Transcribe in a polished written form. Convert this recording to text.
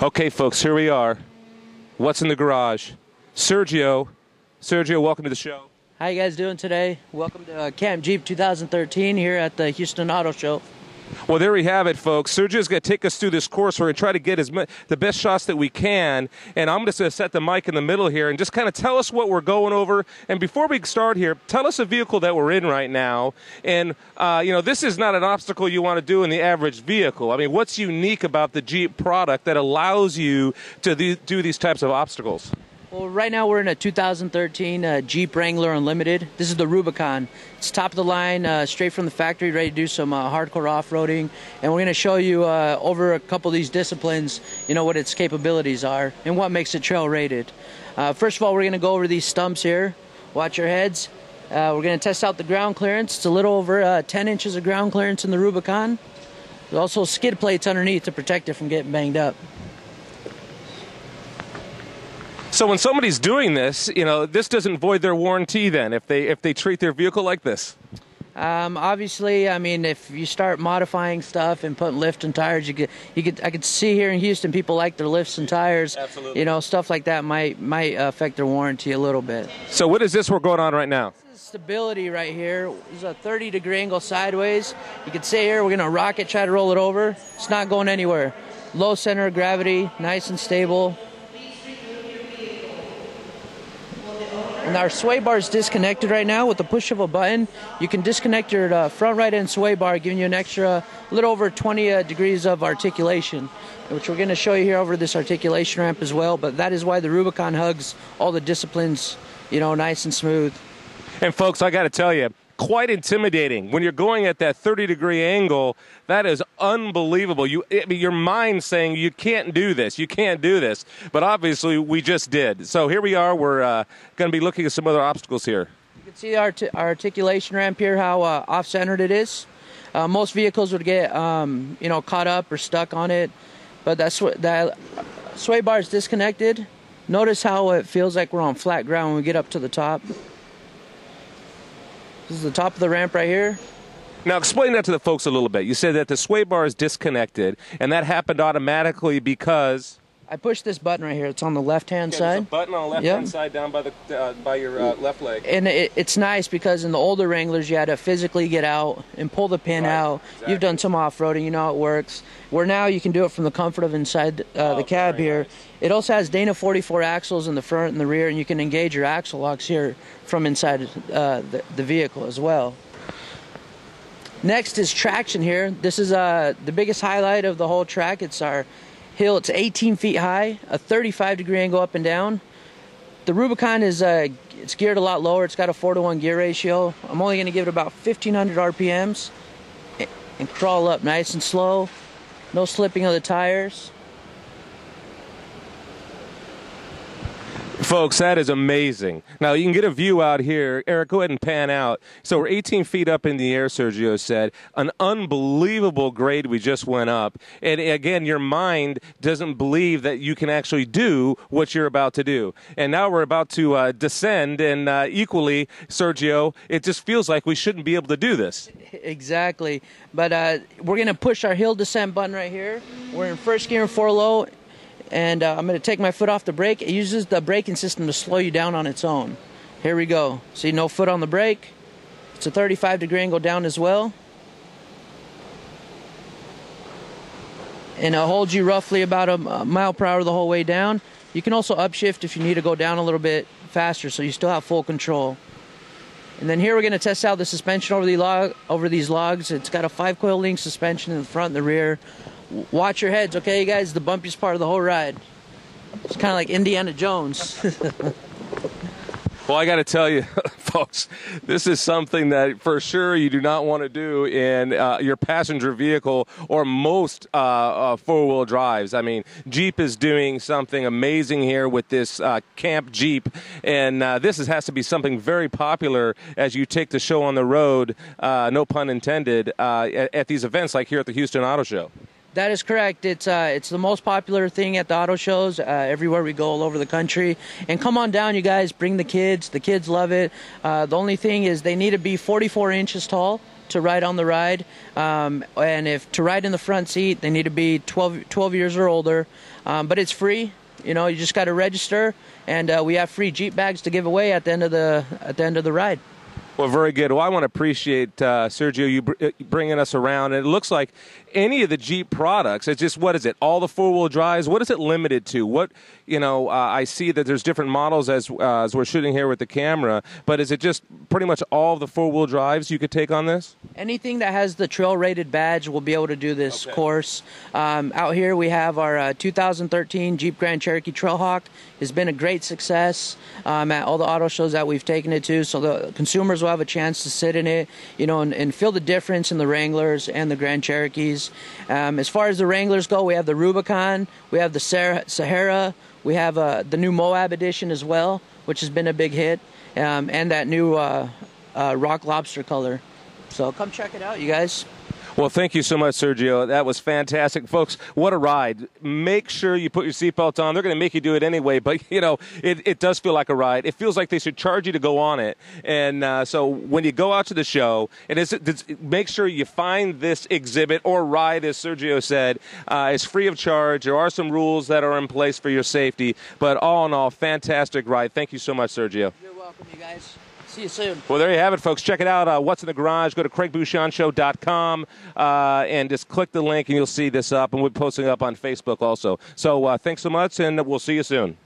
Okay, folks, here we are. What's in the garage? Sergio, welcome to the show. How you guys doing today? Welcome to Camp Jeep 2013 here at the Houston Auto Show. Well, there we have it, folks. Sergio's going to take us through this course. We're going to try to get the best shots that we can, and I'm just going to set the mic in the middle here and just kind of tell us what we're going over. And before we start here, tell us a vehicle that we're in right now. And, this is not an obstacle you want to do in the average vehicle. I mean, what's unique about the Jeep product that allows you to do these types of obstacles? Well, right now we're in a 2013 Jeep Wrangler Unlimited. This is the Rubicon. It's top of the line, straight from the factory, ready to do some hardcore off-roading. And we're going to show you over a couple of these disciplines, what its capabilities are and what makes it trail rated. First of all, we're going to go over these stumps here. Watch your heads. We're going to test out the ground clearance. It's a little over 10 inches of ground clearance in the Rubicon. There's also skid plates underneath to protect it from getting banged up. So when somebody's doing this, this doesn't void their warranty then if they treat their vehicle like this? Obviously, I mean, if you start modifying stuff and putting lifts and tires, I could see here in Houston people like their lifts and tires. Absolutely. Stuff like that might affect their warranty a little bit. So what is this we're going on right now? This is stability right here. This is a 30-degree angle sideways. You can see here we're going to rock it, try to roll it over. It's not going anywhere. Low center of gravity, nice and stable. And our sway bar is disconnected right now. With the push of a button, you can disconnect your front right end sway bar, giving you an extra little over 20 degrees of articulation, which we're going to show you here over this articulation ramp as well. But that is why the Rubicon hugs all the disciplines, nice and smooth. And folks, I got to tell you, quite intimidating. When you're going at that 30-degree angle, that is unbelievable. Your mind's saying you can't do this, you can't do this. But obviously, we just did. So here we are. We're going to be looking at some other obstacles here. You can see our articulation ramp here, how off-centered it is. Most vehicles would get, caught up or stuck on it. But that sway bar is disconnected. Notice how it feels like we're on flat ground when we get up to the top. This is the top of the ramp right here. Now explain that to the folks a little bit. You said that the sway bar is disconnected, and that happened automatically because I pushed this button right here. It's on the left-hand side. There's a button on the left-hand side down by your left leg. And it's nice because in the older Wranglers, you had to physically get out and pull the pin out. Exactly. You've done some off-roading. You know how it works. Where now you can do it from the comfort of inside the cab here. Nice. It also has Dana 44 axles in the front and the rear, and you can engage your axle locks here from inside the vehicle as well. Next is traction here. This is the biggest highlight of the whole track. It's our hill. It's 18 feet high, a 35-degree angle up and down. The Rubicon is it's geared a lot lower. It's got a 4-to-1 gear ratio. I'm only going to give it about 1,500 RPMs and crawl up nice and slow. No slipping of the tires. Folks, that is amazing. Now, you can get a view out here. Eric, go ahead and pan out. So we're 18 feet up in the air, Sergio said. An unbelievable grade we just went up. And again, your mind doesn't believe that you can actually do what you're about to do. And now we're about to descend, and equally, Sergio, it just feels like we shouldn't be able to do this. Exactly. But we're going to push our hill descent button right here. We're in first gear and 4 low. And I'm going to take my foot off the brake. It uses the braking system to slow you down on its own. Here we go. See, no foot on the brake. It's a 35-degree angle down as well. And it holds you roughly about a mile per hour the whole way down. You can also upshift if you need to go down a little bit faster, so you still have full control. And then here we're going to test out the suspension over these logs. It's got a 5-coil link suspension in the front and the rear. Watch your heads, okay, you guys? The bumpiest part of the whole ride. It's kind of like Indiana Jones. Well, I got to tell you, folks, this is something that for sure you do not want to do in your passenger vehicle or most four-wheel drives. I mean, Jeep is doing something amazing here with this Camp Jeep, and this has to be something very popular as you take the show on the road, no pun intended, at these events like here at the Houston Auto Show. That is correct. It's the most popular thing at the auto shows everywhere we go all over the country. And come on down, you guys. Bring the kids. The kids love it. The only thing is they need to be 44 inches tall to ride on the ride. And if to ride in the front seat, they need to be 12 years or older. But it's free. You know, you just got to register, and we have free Jeep bags to give away at the end of the ride. Well, very good. Well, I want to appreciate, Sergio, you bringing us around. And it looks like any of the Jeep products, it's just, what is it, all the four-wheel drives? What is it limited to? What, I see that there's different models as we're shooting here with the camera, but is it just pretty much all of the four-wheel drives you could take on this? Anything that has the trail-rated badge will be able to do this course. Out here we have our 2013 Jeep Grand Cherokee Trailhawk. It's been a great success at all the auto shows that we've taken it to, so the consumers will have a chance to sit in it, and feel the difference in the Wranglers and the Grand Cherokees. As far as the Wranglers go, we have the Rubicon, we have the Sahara, we have the new Moab edition as well, which has been a big hit, and that new rock lobster color. So come check it out, you guys. Well, thank you so much, Sergio. That was fantastic. Folks, what a ride. Make sure you put your seatbelt on. They're going to make you do it anyway, but, it does feel like a ride. It feels like they should charge you to go on it. And so when you go out to the show, make sure you find this exhibit or ride, as Sergio said. It's free of charge. There are some rules that are in place for your safety, but all in all, fantastic ride. Thank you so much, Sergio. You're welcome, you guys. See you soon. Well, there you have it, folks. Check it out. What's in the Garage. Go to CraigBushonShow.com and just click the link, and you'll see this up. And we're posting up on Facebook also. So thanks so much, and we'll see you soon.